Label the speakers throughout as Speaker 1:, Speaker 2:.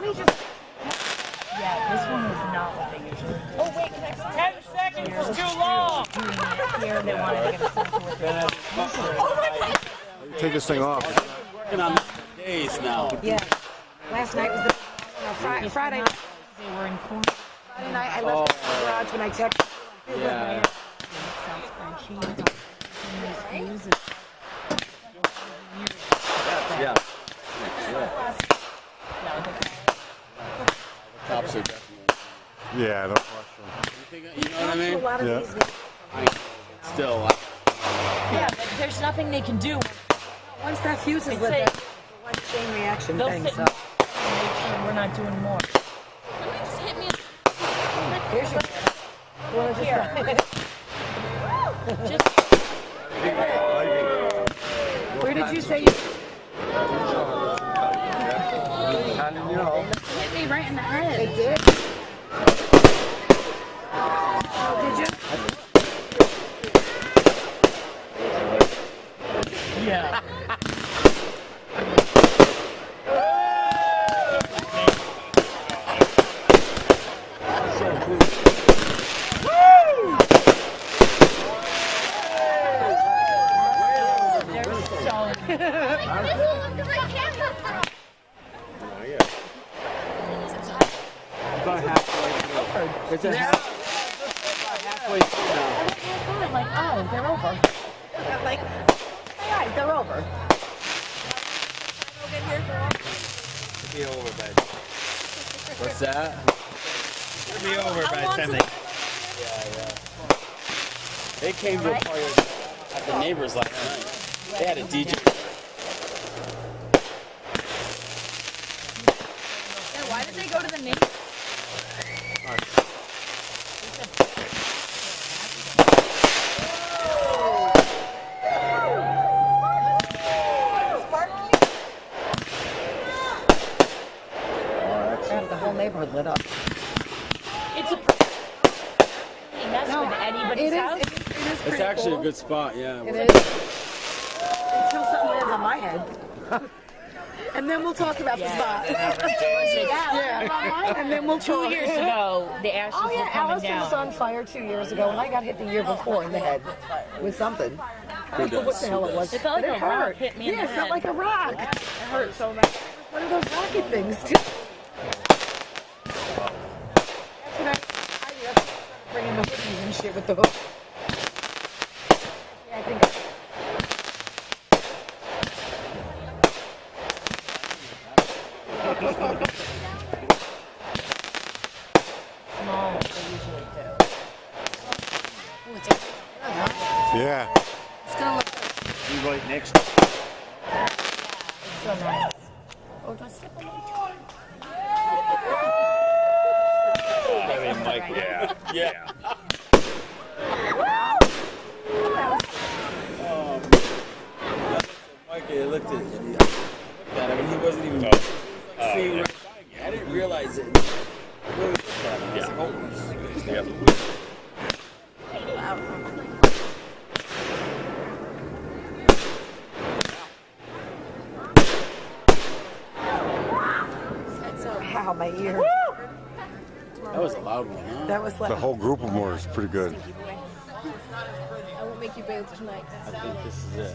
Speaker 1: we just...
Speaker 2: Yeah, this one is not what they usually do.
Speaker 1: Oh, wait,
Speaker 3: 10 seconds is too long!
Speaker 2: Here, they wanted to get a sense of what they're doing.
Speaker 4: Take this thing off.
Speaker 5: Working on days now.
Speaker 1: Yeah. Last night was the... Friday night.
Speaker 2: They were informed.
Speaker 1: Friday night, I left the garage when I texted.
Speaker 5: Yeah. Yeah. Tops are definitely.
Speaker 4: Yeah, no question.
Speaker 5: You know what I mean?
Speaker 1: A lot of
Speaker 4: Yeah.
Speaker 1: these...
Speaker 5: Still.
Speaker 2: Yeah, but there's nothing they can do.
Speaker 1: Once that fuse is
Speaker 2: It's
Speaker 1: lit,
Speaker 2: like-
Speaker 1: that's one chain reaction
Speaker 2: They'll
Speaker 1: thing,
Speaker 2: sit
Speaker 1: so...
Speaker 2: and make sure we're not doing more.
Speaker 1: Here's your... Well, just
Speaker 2: Here. Just
Speaker 1: Where did you say you...
Speaker 2: hit me right in the head.
Speaker 1: They did? Oh, did you?
Speaker 2: Yeah.
Speaker 5: About halfway through. It's halfway through now.
Speaker 2: Like, oh, they're over.
Speaker 1: I'm like, all right, they're over.
Speaker 5: Be over, babe. What's that?
Speaker 3: It'll be over by the time they...
Speaker 5: They came to a party at the neighbors last night. They had a DJ.
Speaker 2: Why did they go to the name?
Speaker 1: God, the whole neighborhood lit up.
Speaker 2: It's a mess with anybody's house.
Speaker 1: It is
Speaker 5: It's
Speaker 1: pretty
Speaker 5: actually
Speaker 1: cool.
Speaker 5: a good spot, yeah.
Speaker 1: It is. Until something lands on my head. And then we'll talk about the spot. Yeah. And then we'll
Speaker 2: 2
Speaker 1: talk.
Speaker 2: years ago, the ashes
Speaker 1: Oh
Speaker 2: were
Speaker 1: yeah,
Speaker 2: coming
Speaker 1: Allison
Speaker 2: down.
Speaker 1: was on fire 2 years ago, and I got hit the year before in the head with something. I don't know what the hell it was.
Speaker 2: It felt like
Speaker 1: but
Speaker 2: a rock hit me in
Speaker 1: Yeah,
Speaker 2: the
Speaker 1: it felt
Speaker 2: head.
Speaker 1: like a rock.
Speaker 2: It hurt so much.
Speaker 1: One of those rocket things. Too. That's what I bring in the hoodies and shit with the hook. Yeah, I think.
Speaker 2: Small, they usually do.
Speaker 4: Yeah.
Speaker 1: It's gonna look.
Speaker 3: Be right next.
Speaker 2: It's so nice. Oh, do I skip a little?
Speaker 3: I mean, Mike, yeah. Yeah.
Speaker 5: Mike, I looked at him. He wasn't even seeing right by me. I didn't realize it. I really looked at him. I was like, holy shit.
Speaker 3: Yep.
Speaker 1: Ow, my ear.
Speaker 5: That was a loud one, huh?
Speaker 1: That was like.
Speaker 4: The whole group of them was pretty good.
Speaker 6: I won't make you bathe tonight.
Speaker 5: I think this is it.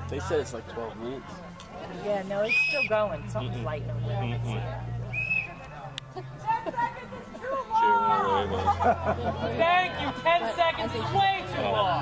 Speaker 5: They said it's like 12 minutes.
Speaker 2: Yeah, no, it's still going. Something's lighting over there.
Speaker 3: Thank you. 10 seconds is way too long.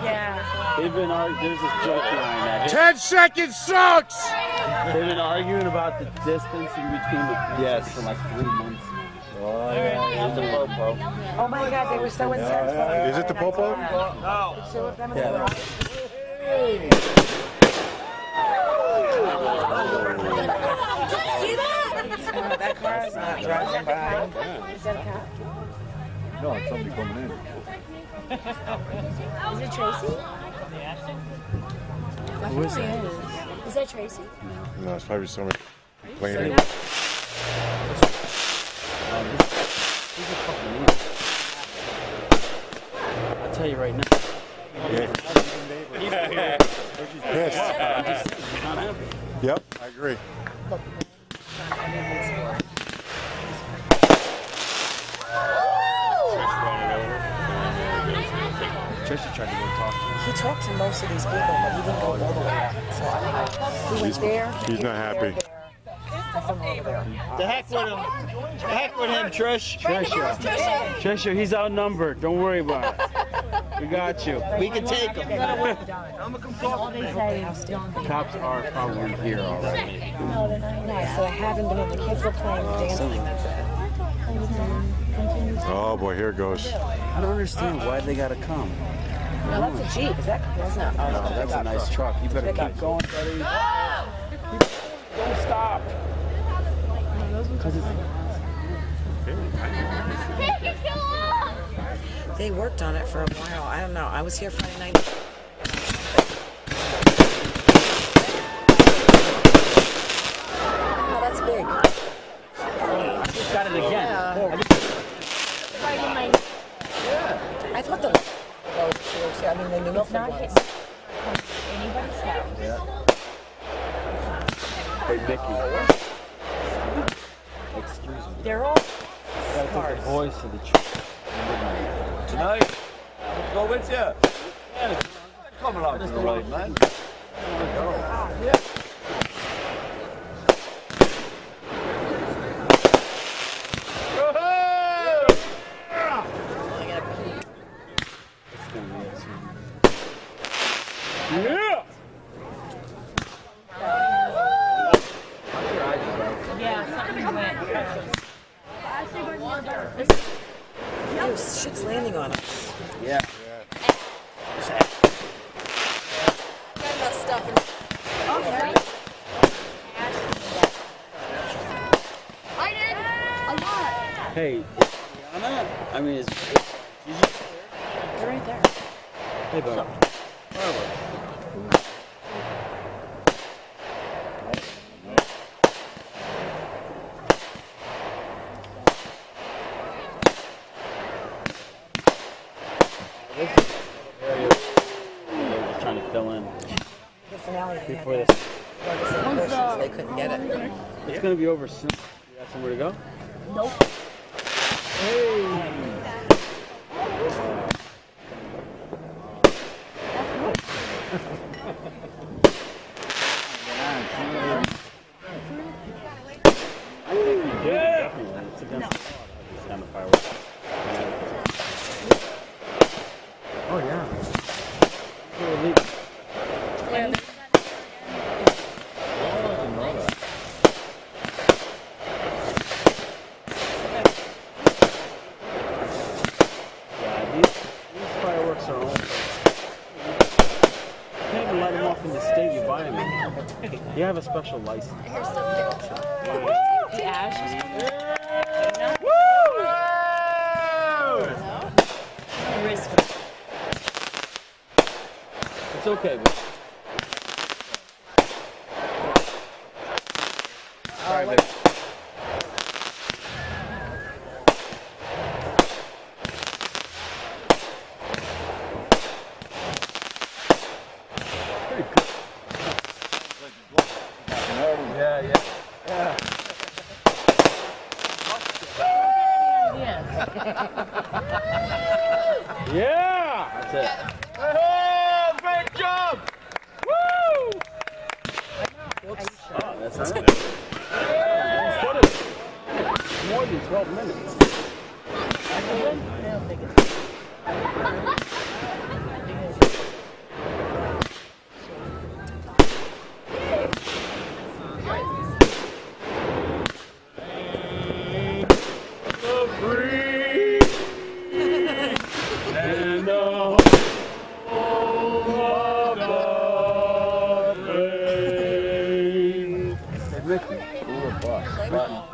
Speaker 2: Yeah.
Speaker 5: They've been arguing. There's this joke behind that.
Speaker 4: 10 seconds sucks!
Speaker 5: They've been arguing about the distance in between the for like 3 months.
Speaker 4: Oh, yeah.
Speaker 5: It's a popo.
Speaker 1: Oh my God, they were so intense.
Speaker 4: Is it the Popo?
Speaker 3: No.
Speaker 1: Two of them in the
Speaker 5: Yeah.
Speaker 1: garage.
Speaker 6: See that?
Speaker 1: That car is not driving by. Is that a cop?
Speaker 4: No, it's somebody coming in.
Speaker 6: Is it Tracy?
Speaker 4: Who is it?
Speaker 6: Is that Tracy?
Speaker 4: No, it's probably somebody playing.
Speaker 5: I'll tell you right now.
Speaker 4: Yeah. Pissed. Yep, I agree.
Speaker 5: Trisha tried to go talk to him.
Speaker 1: He talked to most of these people, but he didn't go all the way up. So I don't know. He went there.
Speaker 4: He's not happy.
Speaker 5: The heck with him. The heck with him, Trish. Trisha, he's outnumbered. Don't worry about it. We got you. We can take him. The cops are probably here already.
Speaker 1: No, they're not. No, so I haven't been. The kids were playing dancing.
Speaker 4: Oh boy, here it goes.
Speaker 5: I don't understand why they gotta come.
Speaker 1: No, that's a Jeep. Is that? That's not. Oh,
Speaker 5: No, that's a nice truck. You better keep going, buddy. Don't stop.
Speaker 1: They worked on it for a while. I don't know. I was here Friday night. Oh, that's big.
Speaker 5: Got it again.
Speaker 1: I thought the. Oh, I mean, the New Milford ones.
Speaker 6: Anybody's house.
Speaker 5: Hey, Vicky. Excuse me.
Speaker 6: They're all
Speaker 5: Gotta take the boys to the church.
Speaker 7: Tonight, let's go with you. Yeah, come along to the right, man.
Speaker 5: Yeah!
Speaker 6: yeah, something went.
Speaker 1: Oh, shit's landing on us.
Speaker 5: Yeah.
Speaker 6: Got enough stuff in. Okay. I did a lot.
Speaker 5: Hey, Anna? I mean, is
Speaker 1: They're right there.
Speaker 5: hey, bud. Just trying to fill in
Speaker 1: The finale.
Speaker 5: before this.
Speaker 1: So they couldn't get it.
Speaker 5: It's gonna be over soon. You got somewhere to go?
Speaker 6: Nope.
Speaker 5: Yeah. It's against the law to have these kind of fireworks. Oh yeah. Yeah, these fireworks are all. You can't even light them off in the state you buy them in. You have a special license.
Speaker 6: The ash is risk.
Speaker 5: It's okay, but yeah, that's it.
Speaker 7: Oh, great job!
Speaker 5: Woo! Oh, that's not it. More than 12 minutes. And the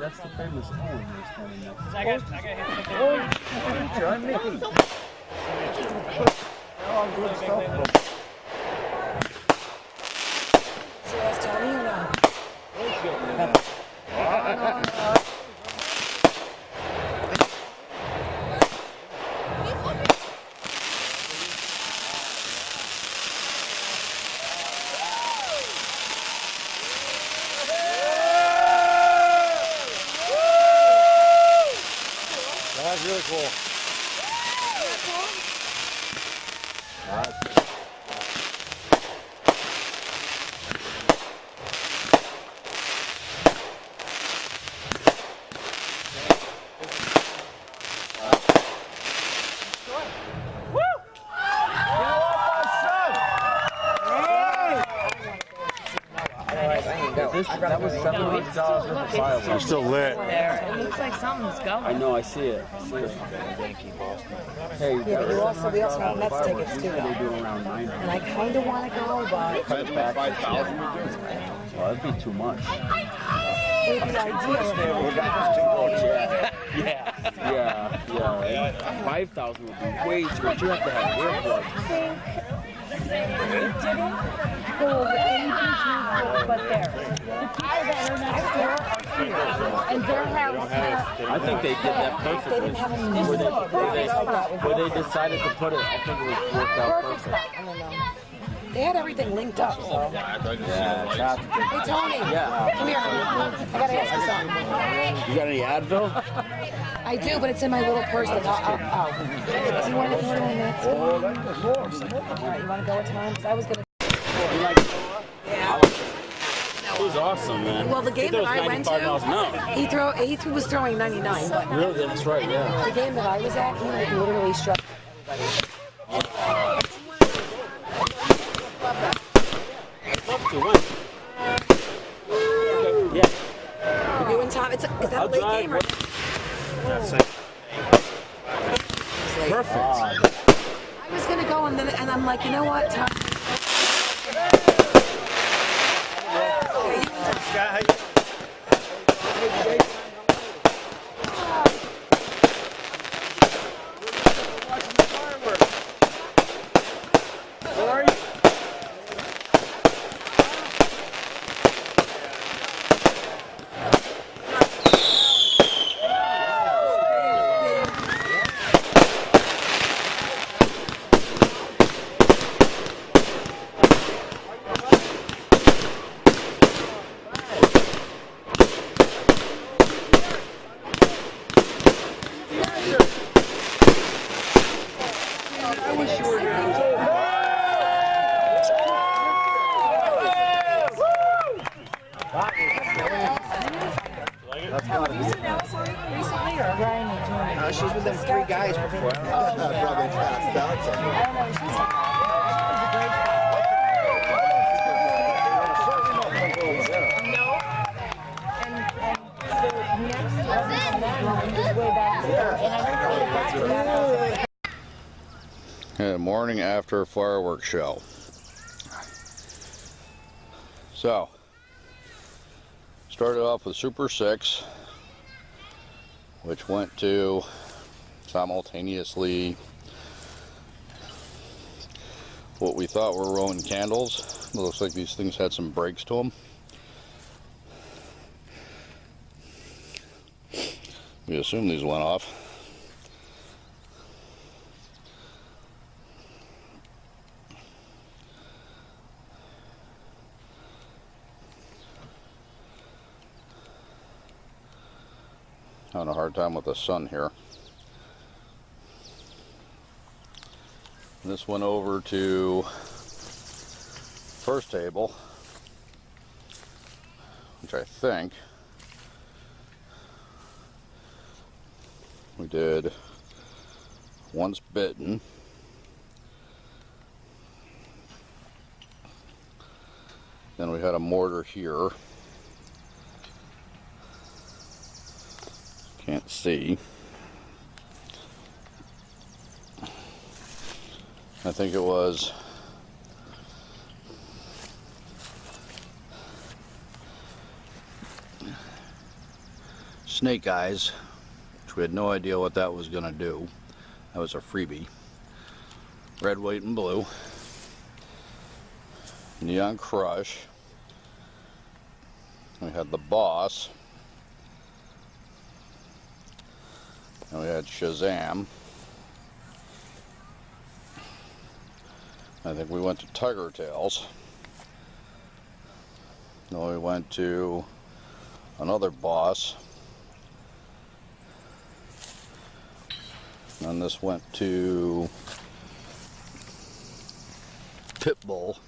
Speaker 5: that's the famous home you're standing next to.
Speaker 3: I got hit.
Speaker 4: Oh, good stuff.
Speaker 1: So that's Tony or no?
Speaker 5: That was $700 worth of fireworks.
Speaker 4: You're still lit.
Speaker 2: There. It looks like something's going.
Speaker 5: I know, I see it. Hey,
Speaker 1: Yeah, but we also have Mets tickets too.
Speaker 5: they're doing around 9.
Speaker 1: And I kind of want to go, but
Speaker 5: Cut it back 5,000. Well, that'd be too much.
Speaker 1: it would be ideal.
Speaker 5: Yeah. 5,000 would be way too much. You have to have earplugs.
Speaker 6: But there. The people that are next door are here. And their house.
Speaker 5: I think they did that perfectly. Where they decided to put it, I think it was worked out perfect.
Speaker 1: I don't know. They had everything linked up, so.
Speaker 5: Yeah,
Speaker 1: Hey, Tony.
Speaker 5: Yeah.
Speaker 1: Come here. I gotta ask you something.
Speaker 5: You got any Advil?
Speaker 1: I do, but it's in my little purse. That do you want to go in that? All right, you want to go with Tom? 'Cause I was gonna.
Speaker 5: It was awesome, man.
Speaker 1: Well, the game that I went to, he was throwing 99. But
Speaker 5: Really, that's right, yeah.
Speaker 1: the game that I was at, he like literally struck everybody.
Speaker 5: Love to win. Yeah.
Speaker 1: You and Tom, is that a late game or?
Speaker 5: Perfect.
Speaker 1: I was gonna go and I'm like, you know what, Tom?
Speaker 8: She's with them 3 guys before. Probably passed out.
Speaker 4: Morning after fireworks show. So, started off with Super 6, which went to simultaneously what we thought were Roman candles. It looks like these things had some breaks to them. We assume these went off. Having a hard time with the sun here. This went over to first table, which I think we did Once Bitten, then we had a mortar here. Can't see. I think it was Snake Eyes, which we had no idea what that was going to do. That was a freebie. Red, white, and blue. Neon Crush. We had the Boss. And we had Shazam. I think we went to Tiger Tails. Then we went to another Boss. And this went to pit bull.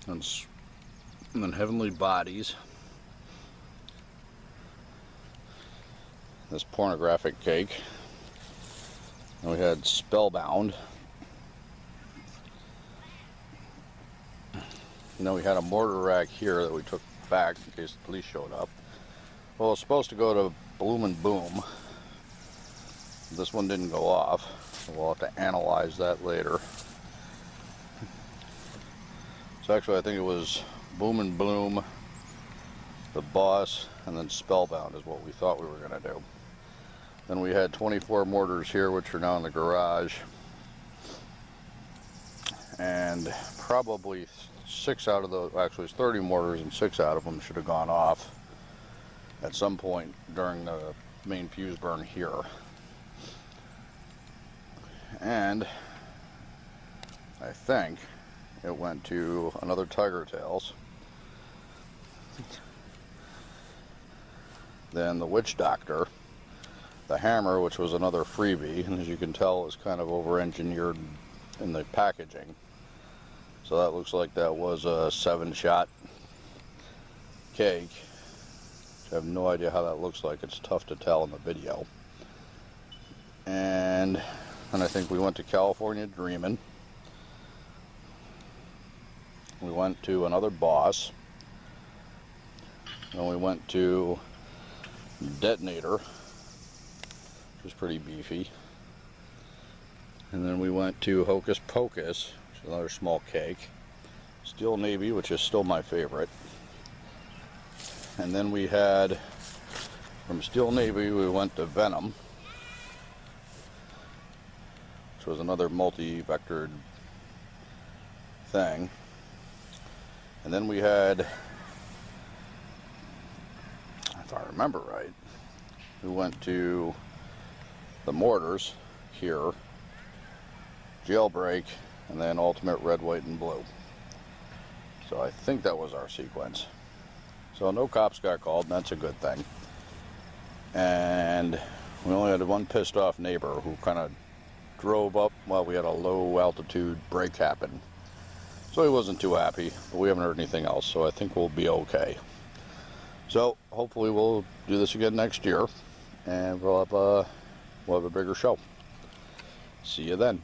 Speaker 4: And then Heavenly Bodies. This pornographic cake. And we had Spellbound. And then we had a mortar rack here that we took back in case the police showed up. Well, it's supposed to go to Bloomin' Boom. This one didn't go off. We'll have to analyze that later. So actually I think it was Boomin' Bloom, The Boss, and then Spellbound is what we thought we were going to do. Then we had 24 mortars here, which are now in the garage. And probably 6 out of those, actually it's 30 mortars and 6 out of them should have gone off at some point during the main fuse burn here. And I think it went to another Tiger Tails. Then the Witch Doctor, the hammer, which was another freebie, and as you can tell it was kind of over-engineered in the packaging. So that looks like that was a 7-shot cake. I have no idea how that looks like. It's tough to tell in the video. And I think we went to California Dreamin'. We went to another Boss. And we went to Detonator, which was pretty beefy. And then we went to Hocus Pocus, which is another small cake. Steel Navy, which is still my favorite. And then we had, from Steel Navy, we went to Venom, which was another multi-vectored thing. And then we had, if I remember right, we went to the mortars here, Jailbreak, and then Ultimate Red, White, and Blue. So I think that was our sequence. So no cops got called, and that's a good thing. And we only had one pissed off neighbor who kind of drove up while we had a low altitude break happen. So he wasn't too happy, but we haven't heard anything else, so I think we'll be okay. So hopefully we'll do this again next year, and we'll have a bigger show. See you then.